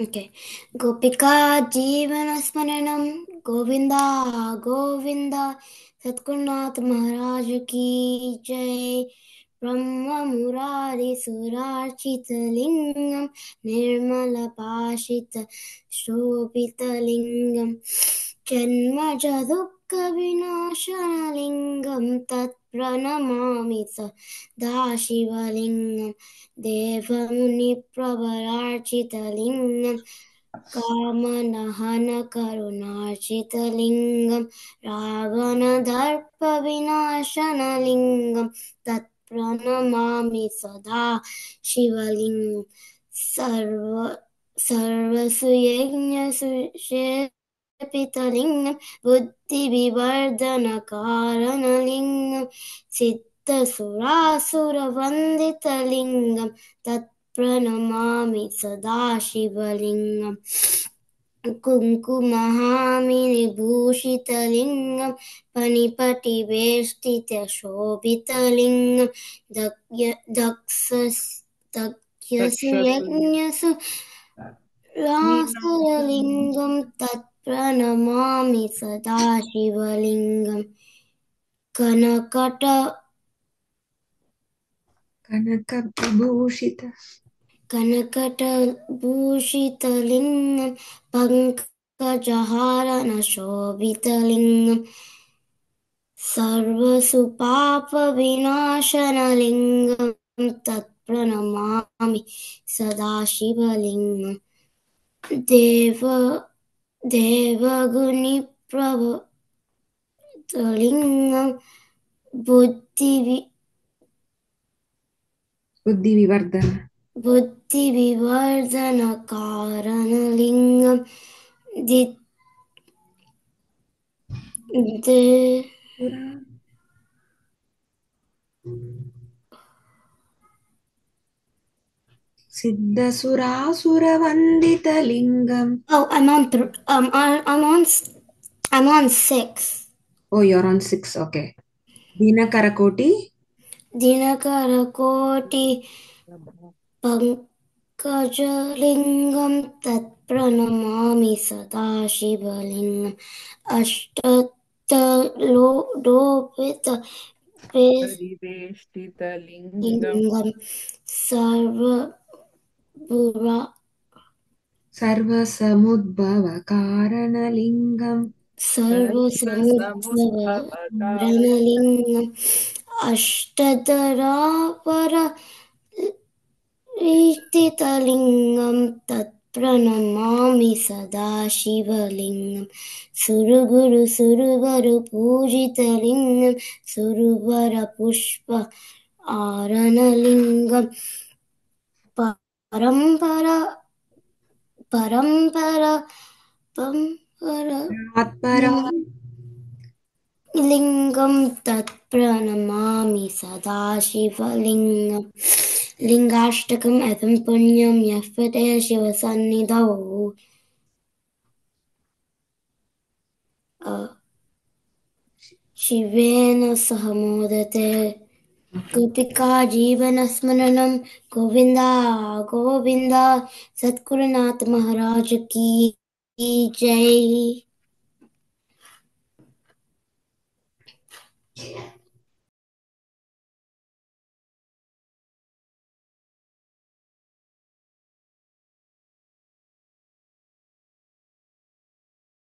Okay. गोपिका जीवनस्मरणं गोविंदा गोविंद। सद्गुरुनाथ महाराज की जय। ब्रह्म मुरारी सुरार्चितलिंगं निर्मलभाषित शोभितलिंगं जन्मज दुःखविनाशनलिंगं तत्प्रणमामि सदा शिवलिंगं देवमुनिप्रवरार्चितलिंगं कामनहन करुणार्चितलिंगं रावणदर्पविनाशनलिंगं तत्प्रणमामि सदा शिवलिंगं सर्वसुयज्ञसुषेपितलिंगं बुद्धिविवर्धनकारणलिंगं सिद्धसुरासुरवन्दितलिंगं तत्प्रणमामि सदा शिवलिंगम् कुङ्कुमहामिनिभूषितलिङ्गं फणिपटिवेष्टितशोभितलिङ्गं दक्षसु यज्ञसु रासुरलिङ्गं तत्प्रणमामि सदा शिवलिङ्गं कनकटभूषितलिङ्गं पङ्कजहारणशोभितलिङ्गं सर्वसुपापविनाशनलिङ्गं तत्प्रणमामि सदा शिवलिङ्गं देवगुणिप्रभलिङ्गं बुद्धिविवर्धनकारणलिङ्गं सिद्धसुरासुरवन्दितलिङ्गम्. Oh, I'm on 6. Oh, you're on 6. Okay. Dinakarakoti. Dinakarakoti Pankajlingam Tatpranamami Sada Shivalingam Ashtataloopita परिवेष्टितलिङ्गं सर्वसमुद्भवकारणलिङ्गम् सर्वसमुद्भवकारणलिङ्गम् अष्टधरापरवीक्षितलिङ्गं तत्प्रणमामि सदा शिवलिङ्गं सुरगुरुसुरवरपूजितलिङ्गं सुरवरपुष्प आरणलिङ्गं लिङ्गं तत्प्रणमामि सदा शिवलिङ्गं लिङ्गाष्टकम् एतं पुण्यं यः पठे शिवसन्निधौ शिवेन सह मोदते। गोपिका जीवनस्मरणं गोविंदा गोविंद। सद्गुरुनाथ महाराज की जय।